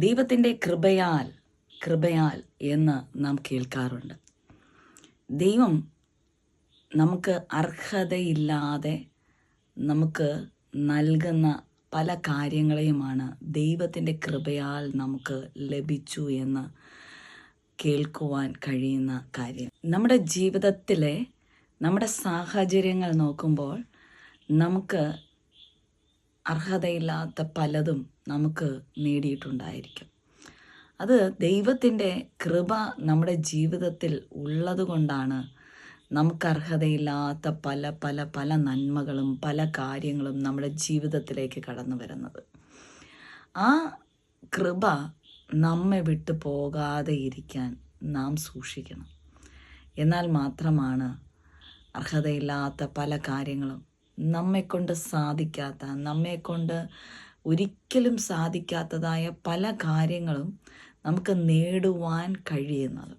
ദൈവത്തിൻ്റെ കൃപയാൽ എന്ന് നാം കേൾക്കാറുണ്ട്. ദൈവം നമുക്ക് അർഹതയില്ലാതെ നമുക്ക് നൽകുന്ന പല കാര്യങ്ങളെയുമാണ് ദൈവത്തിൻ്റെ കൃപയാൽ നമുക്ക് ലഭിച്ചു എന്ന് കേൾക്കുവാൻ കഴിയുന്ന കാര്യം. നമ്മുടെ ജീവിതത്തിലെ നമ്മുടെ സാഹചര്യങ്ങൾ നോക്കുമ്പോൾ നമുക്ക് അർഹതയില്ലാത്ത പലതും നമുക്ക് നേടിയിട്ടുണ്ടായിരിക്കും. അത് ദൈവത്തിൻ്റെ കൃപ നമ്മുടെ ജീവിതത്തിൽ ഉള്ളത് കൊണ്ടാണ് നമുക്ക് അർഹതയില്ലാത്ത പല പല പല നന്മകളും പല കാര്യങ്ങളും നമ്മുടെ ജീവിതത്തിലേക്ക് കടന്നു വരുന്നത്. ആ കൃപ നമ്മെ വിട്ടു പോകാതെ ഇരിക്കാൻ നാം സൂക്ഷിക്കണം. എന്നാൽ മാത്രമാണ് അർഹതയില്ലാത്ത പല കാര്യങ്ങളും നമ്മെക്കൊണ്ട് സാധിക്കാത്ത, നമ്മെക്കൊണ്ട് ഒരിക്കലും സാധിക്കാത്തതായ പല കാര്യങ്ങളും നമുക്ക് നേടുവാൻ കഴിയുന്നത്.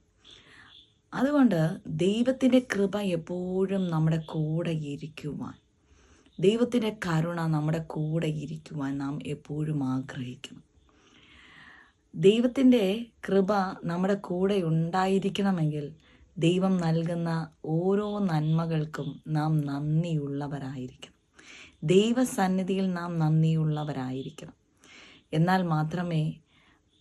അതുകൊണ്ട് ദൈവത്തിൻ്റെ കൃപ എപ്പോഴും നമ്മുടെ കൂടെ ഇരിക്കുവാൻ, ദൈവത്തിൻ്റെ കരുണ നമ്മുടെ കൂടെ ഇരിക്കുവാൻ നാം എപ്പോഴും ആഗ്രഹിക്കണം. ദൈവത്തിൻ്റെ കൃപ നമ്മുടെ കൂടെ ഉണ്ടായിരിക്കണമെങ്കിൽ ദൈവം നൽകുന്ന ഓരോ നന്മകൾക്കും നാം നന്ദിയുള്ളവരായിരിക്കണം. ദൈവസന്നിധിയിൽ നാം നന്ദിയുള്ളവരായിരിക്കണം. എന്നാൽ മാത്രമേ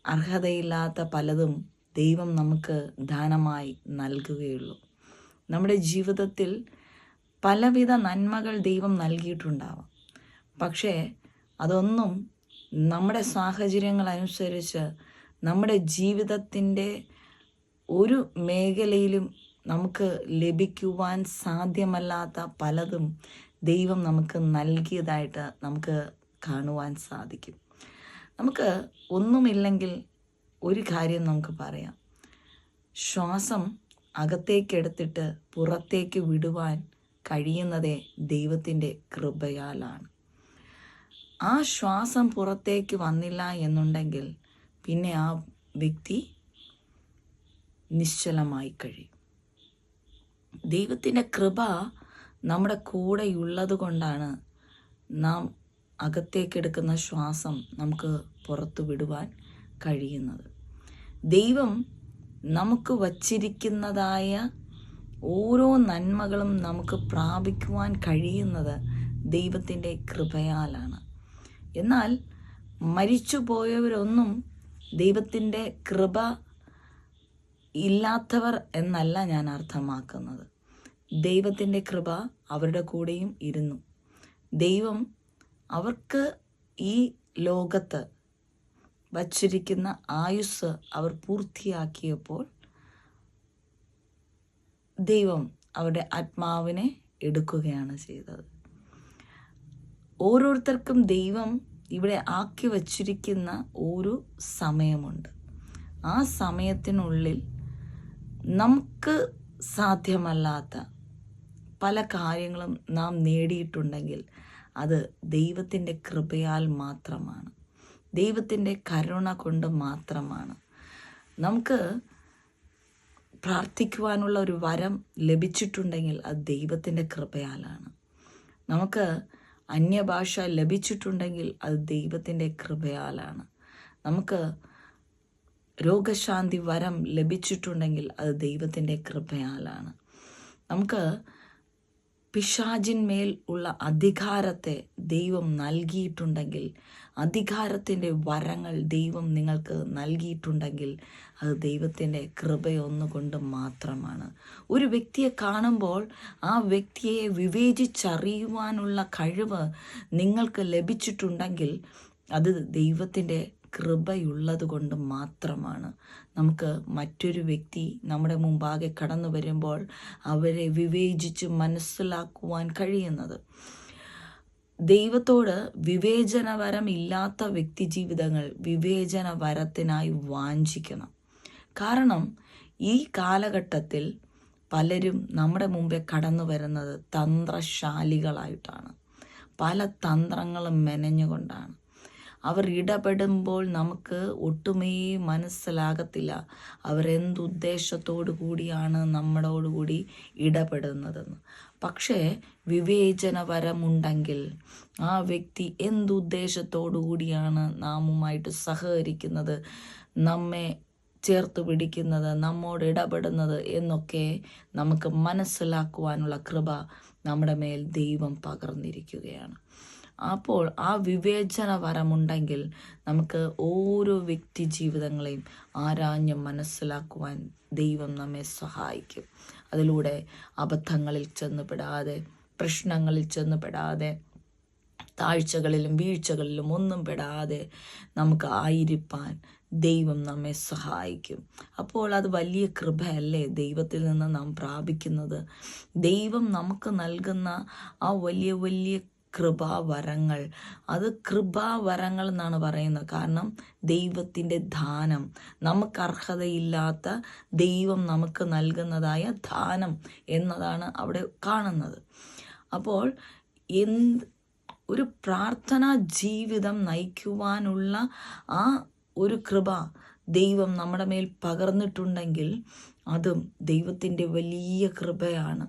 അർഹതയില്ലാത്ത പലതും ദൈവം നമുക്ക് ദാനമായി നൽകുകയുള്ളൂ. നമ്മുടെ ജീവിതത്തിൽ പലവിധ നന്മകൾ ദൈവം നൽകിയിട്ടുണ്ടാവാം. പക്ഷേ അതൊന്നും നമ്മുടെ സാഹചര്യങ്ങളനുസരിച്ച് നമ്മുടെ ജീവിതത്തിൻ്റെ ഒരു മേഖലയിലും നമുക്ക് ലഭിക്കുവാൻ സാധ്യമല്ലാത്ത പലതും ദൈവം നമുക്ക് നൽകിയതായിട്ട് നമുക്ക് കാണുവാൻ സാധിക്കും. നമുക്ക് ഒന്നുമില്ലെങ്കിൽ ഒരു കാര്യം നമുക്ക് പറയാം, ശ്വാസം അകത്തേക്കെടുത്തിട്ട് പുറത്തേക്ക് വിടുവാൻ കഴിയുന്നതേ ദൈവത്തിൻ്റെ കൃപയാലാണ്. ആ ശ്വാസം പുറത്തേക്ക് വന്നില്ല എന്നുണ്ടെങ്കിൽ പിന്നെ ആ വ്യക്തി നിശ്ചലമായി കഴിയും. ദൈവത്തിൻ്റെ കൃപ നമ്മുടെ കൂടെയുള്ളത് കൊണ്ടാണ് നാം അകത്തേക്കെടുക്കുന്ന ശ്വാസം നമുക്ക് പുറത്തു വിടുവാൻ കഴിയുന്നത്. ദൈവം നമുക്ക് വച്ചിരിക്കുന്നതായ ഓരോ നന്മകളും നമുക്ക് പ്രാപിക്കുവാൻ കഴിയുന്നത് ദൈവത്തിൻ്റെ കൃപയാലാണ്. എന്നാൽ മരിച്ചു പോയവരൊന്നും ദൈവത്തിൻ്റെ കൃപ ഇല്ലാത്തവർ എന്നല്ല ഞാൻ അർത്ഥമാക്കുന്നത്. ദൈവത്തിൻ്റെ കൃപ അവരുടെ കൂടെയും ഇരുന്നു. ദൈവം അവർക്ക് ഈ ലോകത്ത് വച്ചിരിക്കുന്ന ആയുസ് അവർ പൂർത്തിയാക്കിയപ്പോൾ ദൈവം അവരുടെ ആത്മാവിനെ എടുക്കുകയാണ് ചെയ്തത്. ഓരോരുത്തർക്കും ദൈവം ഇവിടെ ആക്കി വച്ചിരിക്കുന്ന ഒരു സമയമുണ്ട്. ആ സമയത്തിനുള്ളിൽ നമുക്ക് സാധ്യമല്ലാത്ത പല കാര്യങ്ങളും നാം നേടിയിട്ടുണ്ടെങ്കിൽ അത് ദൈവത്തിൻ്റെ കൃപയാൽ മാത്രമാണ്, ദൈവത്തിൻ്റെ കരുണ കൊണ്ട് മാത്രമാണ്. നമുക്ക് പ്രാർത്ഥിക്കുവാനുള്ള ഒരു വരം ലഭിച്ചിട്ടുണ്ടെങ്കിൽ അത് ദൈവത്തിൻ്റെ കൃപയാലാണ്. നമുക്ക് അന്യഭാഷ ലഭിച്ചിട്ടുണ്ടെങ്കിൽ അത് ദൈവത്തിൻ്റെ കൃപയാലാണ്. നമുക്ക് രോഗശാന്തി വരം ലഭിച്ചിട്ടുണ്ടെങ്കിൽ അത് ദൈവത്തിൻ്റെ കൃപയാലാണ്. നമുക്ക് പിശാചിന്മേൽ ഉള്ള അധികാരത്തെ ദൈവം നൽകിയിട്ടുണ്ടെങ്കിൽ, അധികാരത്തിൻ്റെ വരങ്ങൾ ദൈവം നിങ്ങൾക്ക് നൽകിയിട്ടുണ്ടെങ്കിൽ അത് ദൈവത്തിൻ്റെ കൃപയൊന്നുകൊണ്ട് മാത്രമാണ്. ഒരു വ്യക്തിയെ കാണുമ്പോൾ ആ വ്യക്തിയെ വിവേചിച്ചറിയുവാനുള്ള കഴിവ് നിങ്ങൾക്ക് ലഭിച്ചിട്ടുണ്ടെങ്കിൽ അത് ദൈവത്തിൻ്റെ കൃപയുള്ളത് കൊണ്ട് മാത്രമാണ്. നമുക്ക് മറ്റൊരു വ്യക്തി നമ്മുടെ മുമ്പാകെ കടന്നു വരുമ്പോൾ അവരെ വിവേചിച്ച് മനസ്സിലാക്കുവാൻ കഴിയുന്നത്. ദൈവത്തോട് വിവേചനവരം ഇല്ലാത്ത വ്യക്തി ജീവിതങ്ങൾ വിവേചനവരത്തിനായി വാഞ്ചിക്കണം. കാരണം ഈ കാലഘട്ടത്തിൽ പലരും നമ്മുടെ മുമ്പേ കടന്നു വരുന്നത് തന്ത്രശാലികളായിട്ടാണ്. പല തന്ത്രങ്ങളും മെനഞ്ഞുകൊണ്ടാണ്. അവർ ഇടപെടുമ്പോൾ നമുക്ക് ഒട്ടുമേ മനസ്സിലാകത്തില്ല അവരെന്തുദ്ദേശത്തോടു കൂടിയാണ് നമ്മളോടുകൂടി ഇടപെടുന്നതെന്ന്. പക്ഷേ വിവേചനപരമുണ്ടെങ്കിൽ ആ വ്യക്തി എന്തുദ്ദേശത്തോടു കൂടിയാണ് നാമുമായിട്ട് സഹകരിക്കുന്നത്, നമ്മെ ചേർത്ത് പിടിക്കുന്നത്, നമ്മോട് ഇടപെടുന്നത് എന്നൊക്കെ നമുക്ക് മനസ്സിലാക്കുവാനുള്ള കൃപ നമ്മുടെ മേൽ ദൈവം പകർന്നിരിക്കുകയാണ്. അപ്പോൾ ആ വിവേചനപരമുണ്ടെങ്കിൽ നമുക്ക് ഓരോ വ്യക്തി ജീവിതങ്ങളെയും ആരാഞ്ഞ് മനസ്സിലാക്കുവാൻ ദൈവം നമ്മെ സഹായിക്കും. അതിലൂടെ അബദ്ധങ്ങളിൽ ചെന്നുപെടാതെ, പ്രശ്നങ്ങളിൽ ചെന്നുപെടാതെ, താഴ്ചകളിലും വീഴ്ചകളിലും ഒന്നും പെടാതെ നമുക്ക് ആയിരിക്കാൻ ദൈവം നമ്മെ സഹായിക്കും. അപ്പോൾ അത് വലിയ കൃപയല്ലേ ദൈവത്തിൽ നിന്ന് നാം പ്രാപിക്കുന്നത്? ദൈവം നമുക്ക് നൽകുന്ന ആ വലിയ വലിയ കൃപാവരങ്ങൾ, അത് കൃപാവരങ്ങൾ എന്നാണ് പറയുന്നത്. കാരണം ദൈവത്തിൻ്റെ ദാനം, നമുക്ക് അർഹതയില്ലാത്ത ദൈവം നമുക്ക് നൽകുന്നതായ ദാനം എന്നതാണ് അവിടെ കാണുന്നത്. അപ്പോൾ ഒരു പ്രാർത്ഥനാ ജീവിതം നയിക്കുവാനുള്ള ആ ഒരു കൃപ ദൈവം നമ്മുടെ മേൽ പകർന്നിട്ടുണ്ടെങ്കിൽ അതും ദൈവത്തിൻ്റെ വലിയ കൃപയാണ്.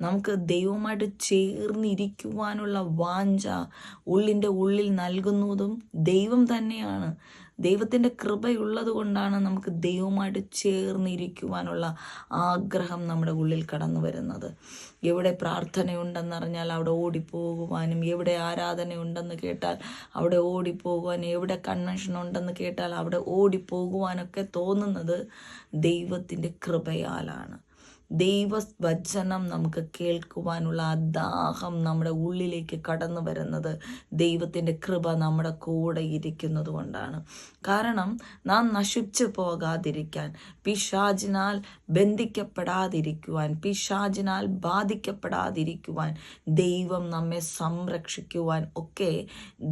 നമുക്ക് ദൈവമായിട്ട് ചേർന്നിരിക്കുവാനുള്ള വാഞ്ച ഉള്ളിൻ്റെ ഉള്ളിൽ നൽകുന്നതും ദൈവം തന്നെയാണ്. ദൈവത്തിൻ്റെ കൃപയുള്ളത് കൊണ്ടാണ് നമുക്ക് ദൈവമായിട്ട് ചേർന്നിരിക്കുവാനുള്ള ആഗ്രഹം നമ്മുടെ ഉള്ളിൽ കടന്നു വരുന്നത്. എവിടെ പ്രാർത്ഥനയുണ്ടെന്നറിഞ്ഞാൽ അവിടെ ഓടിപ്പോകുവാനും, എവിടെ ആരാധനയുണ്ടെന്ന് കേട്ടാൽ അവിടെ ഓടിപ്പോകുവാനും, എവിടെ കൺവെൻഷൻ ഉണ്ടെന്ന് കേട്ടാൽ അവിടെ ഓടിപ്പോകുവാനൊക്കെ തോന്നുന്നത് ദൈവത്തിൻ്റെ കൃപയാലാണ്. ദൈവവചനം നമുക്ക് കേൾക്കുവാനുള്ള ആ ദാഹം നമ്മുടെ ഉള്ളിലേക്ക് കടന്നു വരുന്നത് ദൈവത്തിൻ്റെ കൃപ നമ്മുടെ കൂടെ ഇരിക്കുന്നത് കൊണ്ടാണ്. കാരണം നാം നശിച്ചു പോകാതിരിക്കാൻ, പിശാചിനാൽ ബന്ധിക്കപ്പെടാതിരിക്കുവാൻ, പിശാചിനാൽ ബാധിക്കപ്പെടാതിരിക്കുവാൻ, ദൈവം നമ്മെ സംരക്ഷിക്കുവാൻ ഒക്കെ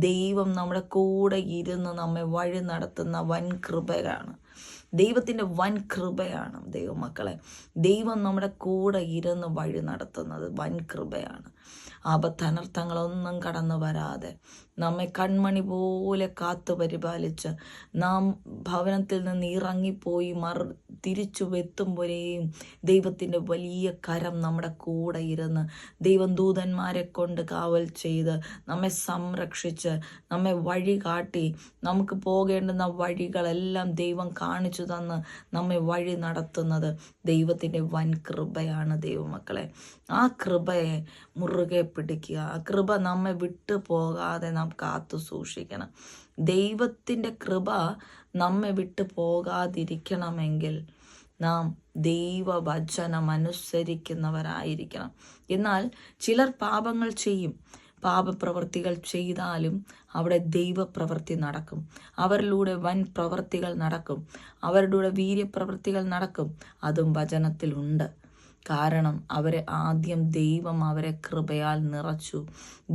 ദൈവം നമ്മുടെ കൂടെ ഇരുന്ന് നമ്മെ വഴി നടത്തുന്ന വൻ കൃപയാണ്. ദൈവത്തിൻ്റെ വൻ കൃപയാണ് ദൈവമക്കളെ. ദൈവം നമ്മുടെ കൂടെ ഇരുന്ന് വഴി നടത്തുന്നത് വൻ കൃപയാണ്. ആപത്തനർത്ഥങ്ങളൊന്നും കടന്നു വരാതെ നമ്മെ കൺമണി പോലെ കാത്തു പരിപാലിച്ച് നാം ഭവനത്തിൽ നിന്ന് ഇറങ്ങിപ്പോയി തിരിച്ചു എത്തുമ്പോഴേയും ദൈവത്തിൻ്റെ വലിയ കരം നമ്മുടെ കൂടെ ഇരുന്ന് ദൈവം ദൂതന്മാരെ കൊണ്ട് കാവൽ ചെയ്ത് നമ്മെ സംരക്ഷിച്ച് നമ്മെ വഴി കാട്ടി, നമുക്ക് പോകേണ്ടുന്ന വഴികളെല്ലാം ദൈവം കാണിച്ചു തന്ന് നമ്മെ വഴി നടത്തുന്നത് ദൈവത്തിൻ്റെ വൻ കൃപയാണ് ദൈവമക്കളെ. ആ കൃപയെ മുറുകെ പിടിക്കുക. ആ കൃപ നമ്മെ വിട്ടു പോകാതെ നാം കാത്തു സൂക്ഷിക്കണം. ദൈവത്തിൻ്റെ കൃപ നമ്മെ വിട്ടു പോകാതിരിക്കണമെങ്കിൽ നാം ദൈവവചനം അനുസരിക്കുന്നവരായിരിക്കണം. എന്നാൽ ചിലർ പാപങ്ങൾ ചെയ്യും. പാപപ്രവൃത്തികൾ ചെയ്താലും അവിടെ ദൈവപ്രവൃത്തി നടക്കും. അവരിലൂടെ വൻ പ്രവൃത്തികൾ നടക്കും. അവരുടെ വീര്യപ്രവൃത്തികൾ നടക്കും. അതും വചനത്തിലുണ്ട്. കാരണം അവരെ ആദ്യം ദൈവം അവരെ കൃപയാൽ നിറച്ചു.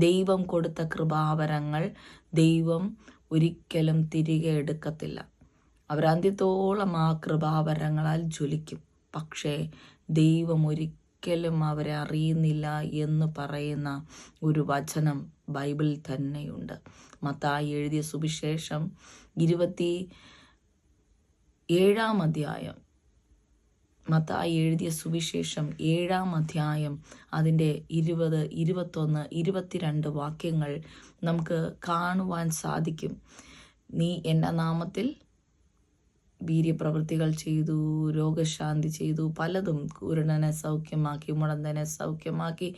ദൈവം കൊടുത്ത കൃപാവരങ്ങൾ ദൈവം ഒരിക്കലും തിരികെ എടുക്കത്തില്ല. അവരന്ത്യത്തോളം ആ കൃപാവരങ്ങളാൽ ജ്വലിക്കും. പക്ഷേ ദൈവം ഒരിക്കലും അവരെ അറിയുന്നില്ല എന്ന് പറയുന്ന ഒരു വചനം ബൈബിളിൽ തന്നെയുണ്ട്. മത്തായി എഴുതിയ സുവിശേഷം 27-ാം അധ്യായം, മത്തായി എഴുതിയ സുവിശേഷം 7-ാം അധ്യായം അതിൻ്റെ 20, 21, 22 വാക്യങ്ങൾ നമുക്ക് കാണുവാൻ സാധിക്കും. നീ എൻ്റെ നാമത്തിൽ വീര്യപ്രവൃത്തികൾ ചെയ്തു, രോഗശാന്തി ചെയ്തു, പലതും, കുരുടനെ സൗഖ്യമാക്കി, മുടന്തനെ സൗഖ്യമാക്കി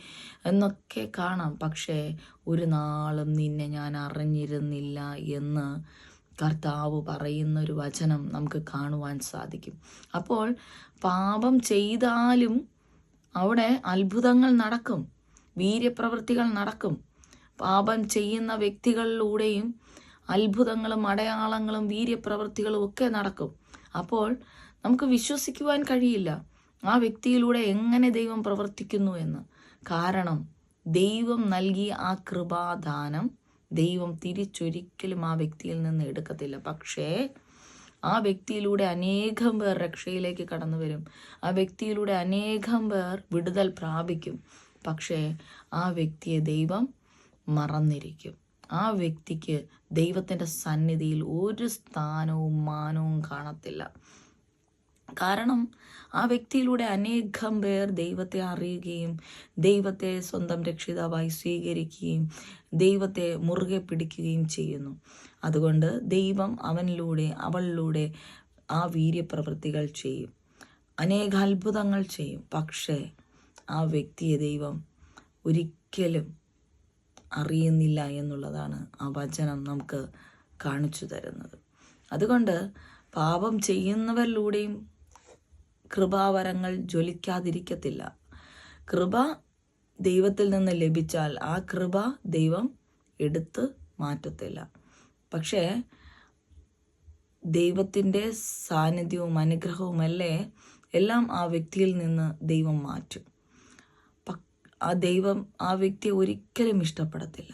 എന്നൊക്കെ കാണാം. പക്ഷേ ഒരു നാളും നിന്നെ ഞാൻ അറിഞ്ഞിരുന്നില്ല എന്ന് കർത്താവ് പറയുന്ന ഒരു വചനം നമുക്ക് കാണുവാൻ സാധിക്കും. അപ്പോൾ പാപം ചെയ്താലും അവിടെ അത്ഭുതങ്ങൾ നടക്കും, വീര്യപ്രവൃത്തികൾ നടക്കും. പാപം ചെയ്യുന്ന വ്യക്തികളിലൂടെയും അത്ഭുതങ്ങളും അടയാളങ്ങളും വീര്യപ്രവൃത്തികളും ഒക്കെ നടക്കും. അപ്പോൾ നമുക്ക് വിശ്വസിക്കുവാൻ കഴിയില്ല ആ വ്യക്തിയിലൂടെ എങ്ങനെ ദൈവം പ്രവർത്തിക്കുന്നു എന്ന്. കാരണം ദൈവം നൽകിയ ആ കൃപാദാനം ദൈവം തിരിച്ചൊരിക്കലും ആ വ്യക്തിയിൽ നിന്ന് എടുക്കത്തില്ല. പക്ഷേ ആ വ്യക്തിയിലൂടെ അനേകം പേർ രക്ഷയിലേക്ക് കടന്നു വരും. ആ വ്യക്തിയിലൂടെ അനേകം പേർ വിടുതൽ പ്രാപിക്കും. പക്ഷേ ആ വ്യക്തിയെ ദൈവം മറന്നിരിക്കും. ആ വ്യക്തിക്ക് ദൈവത്തിൻ്റെ സന്നിധിയിൽ ഒരു സ്ഥാനവും മാനവും കാണത്തില്ല. കാരണം ആ വ്യക്തിയിലൂടെ അനേകം പേർ ദൈവത്തെ അറിയുകയും ദൈവത്തെ സ്വന്തം രക്ഷിതാവായി സ്വീകരിക്കുകയും ദൈവത്തെ മുറുകെ പിടിക്കുകയും ചെയ്യുന്നു. അതുകൊണ്ട് ദൈവം അവനിലൂടെ അവളിലൂടെ ആ വീര്യപ്രവൃത്തികൾ ചെയ്യും, അനേക അത്ഭുതങ്ങൾ ചെയ്യും. പക്ഷേ ആ വ്യക്തിയെ ദൈവം ഒരിക്കലും അറിയുന്നില്ല എന്നുള്ളതാണ് ആ വചനം നമുക്ക് കാണിച്ചു തരുന്നത്. അതുകൊണ്ട് പാപം ചെയ്യുന്നവരിലൂടെയും കൃപാവരങ്ങൾ ജ്വലിക്കാതിരിക്കത്തില്ല. കൃപ ദൈവത്തിൽ നിന്ന് ലഭിച്ചാൽ ആ കൃപ ദൈവം എടുത്ത് മാറ്റത്തില്ല. പക്ഷേ ദൈവത്തിൻ്റെ സാന്നിധ്യവും അനുഗ്രഹവും എല്ലാം ആ വ്യക്തിയിൽ നിന്ന് ദൈവം മാറ്റും. ആ വ്യക്തിയെ ഒരിക്കലും ഇഷ്ടപ്പെടത്തില്ല,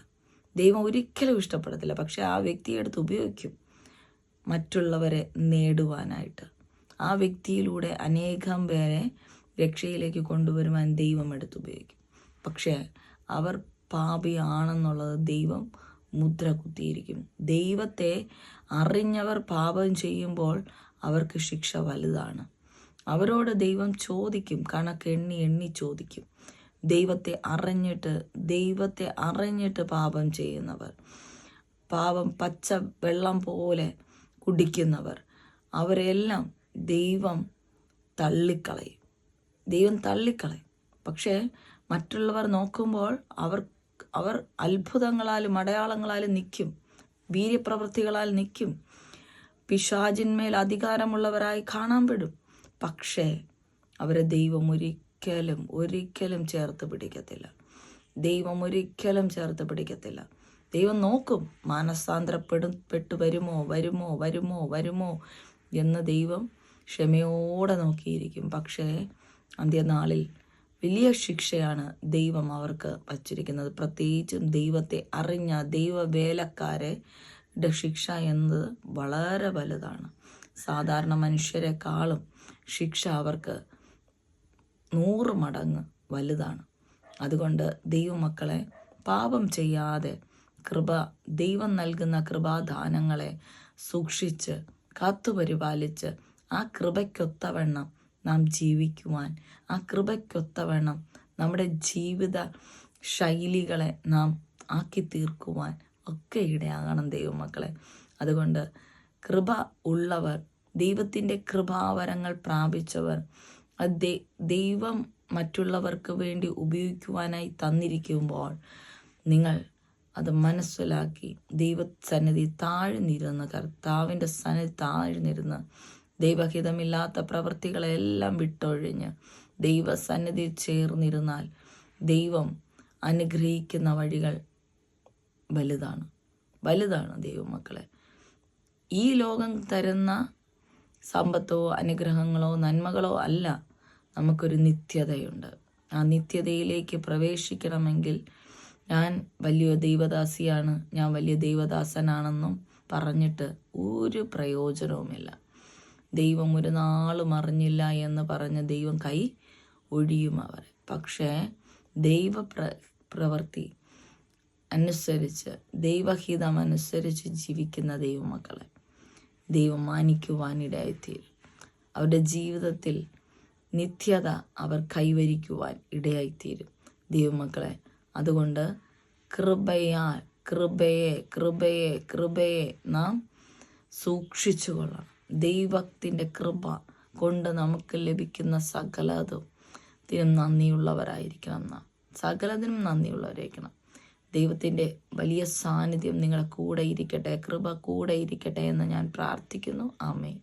ദൈവം ഒരിക്കലും ഇഷ്ടപ്പെടത്തില്ല. പക്ഷെ ആ വ്യക്തിയെ എടുത്ത് ഉപയോഗിക്കും മറ്റുള്ളവരെ നേടുവാനായിട്ട്. ആ വ്യക്തിയിലൂടെ അനേകം പേരെ രക്ഷയിലേക്ക് കൊണ്ടുവരുവാൻ ദൈവം എടുത്തുപയോഗിക്കും. പക്ഷേ അവർ പാപിയാണെന്നുള്ളത് ദൈവം മുദ്ര കുത്തിയിരിക്കും. ദൈവത്തെ അറിഞ്ഞവർ പാപം ചെയ്യുമ്പോൾ അവർക്ക് ശിക്ഷ വലുതാണ്. അവരോട് ദൈവം ചോദിക്കും, കണക്ക് എണ്ണി ചോദിക്കും. ദൈവത്തെ അറിഞ്ഞിട്ട് പാപം ചെയ്യുന്നവർ, പാപം പച്ച വെള്ളം പോലെ കുടിക്കുന്നവർ, അവരെല്ലാം ദൈവം തള്ളിക്കളയും. പക്ഷേ മറ്റുള്ളവർ നോക്കുമ്പോൾ അവർ അത്ഭുതങ്ങളാലും അടയാളങ്ങളാലും നിൽക്കും, വീര്യപ്രവൃത്തികളാൽ നിൽക്കും, പിശാചിന്മേൽ അധികാരമുള്ളവരായി കാണാൻ പെടും. പക്ഷേ അവരെ ദൈവം ഒരിക്കലും ചേർത്ത് പിടിക്കത്തില്ല. ദൈവം നോക്കും, മാനസാന്തരപ്പെട്ടു വരുമോ എന്ന് ദൈവം ക്ഷമയോടെ നോക്കിയിരിക്കും. പക്ഷേ അന്ത്യനാളിൽ വലിയ ശിക്ഷയാണ് ദൈവം അവർക്ക് വച്ചിരിക്കുന്നത്. പ്രത്യേകിച്ചും ദൈവത്തെ അറിഞ്ഞ ദൈവവേലക്കാരുടെ ശിക്ഷ എന്നത് വളരെ വലുതാണ്. സാധാരണ മനുഷ്യരെക്കാളും ശിക്ഷ അവർക്ക് 100 മടങ്ങ് വലുതാണ്. അതുകൊണ്ട് ദൈവമക്കളെ, പാപം ചെയ്യാതെ ദൈവം നൽകുന്ന കൃപാദാനങ്ങളെ സൂക്ഷിച്ച് കാത്തുപരിപാലിച്ച് ആ കൃപയ്ക്കൊത്തവണ്ണം നാം ജീവിക്കുവാൻ, ആ കൃപയ്ക്കൊത്തവണ്ണം നമ്മുടെ ജീവിത ശൈലികളെ നാം ആക്കി തീർക്കുവാൻ ഒക്കെ ഇടയാകണം ദൈവമക്കളെ. അതുകൊണ്ട് കൃപ ഉള്ളവർ, ദൈവത്തിൻ്റെ കൃപാവരങ്ങൾ പ്രാപിച്ചവർ, ദൈവം മറ്റുള്ളവർക്ക് വേണ്ടി ഉപയോഗിക്കുവാനായി തന്നിരിക്കുമ്പോൾ നിങ്ങൾ അത് മനസ്സിലാക്കി ദൈവസന്നിധി കർത്താവിൻ്റെ സന്നിധി താഴ്ന്നിരുന്ന് ദൈവഹിതമില്ലാത്ത പ്രവൃത്തികളെല്ലാം വിട്ടൊഴിഞ്ഞ് ദൈവസന്നിധി ചേർന്നിരുന്നാൽ ദൈവം അനുഗ്രഹിക്കുന്ന വഴികൾ വലുതാണ് ദൈവമക്കളെ. ഈ ലോകം തരുന്ന സമ്പത്തോ അനുഗ്രഹങ്ങളോ നന്മകളോ അല്ല, നമുക്കൊരു നിത്യതയുണ്ട്. ആ നിത്യതയിലേക്ക് പ്രവേശിക്കണമെങ്കിൽ ഞാൻ വലിയ ദൈവദാസിയാണ്, ഞാൻ വലിയ ദൈവദാസനാണെന്നും പറഞ്ഞിട്ട് ഒരു പ്രയോജനവുമില്ല. ദൈവം ഒരു നാളും അറിഞ്ഞില്ല എന്ന് പറഞ്ഞ് ദൈവം കൈ ഒഴിയും അവരെ. പക്ഷേ പ്രവൃത്തി അനുസരിച്ച്, ദൈവഹിതമനുസരിച്ച് ജീവിക്കുന്ന ദൈവമക്കളെ ദൈവം മാനിക്കുവാനിടയായിത്തീരും. അവരുടെ ജീവിതത്തിൽ നിത്യത അവർ കൈവരിക്കുവാൻ ഇടയായിത്തീരും ദൈവമക്കളെ. അതുകൊണ്ട് കൃപയെ നാം സൂക്ഷിച്ചു കൊള്ളണം. ദൈവത്തിൻ്റെ കൃപ കൊണ്ട് നമുക്ക് ലഭിക്കുന്ന സകലതിനും നന്ദിയുള്ളവരായിരിക്കണം. ദൈവത്തിൻ്റെ വലിയ സാന്നിധ്യം നിങ്ങളുടെ കൂടെ ഇരിക്കട്ടെ, കൃപ കൂടെ ഇരിക്കട്ടെ എന്ന് ഞാൻ പ്രാർത്ഥിക്കുന്നു. ആമേൻ.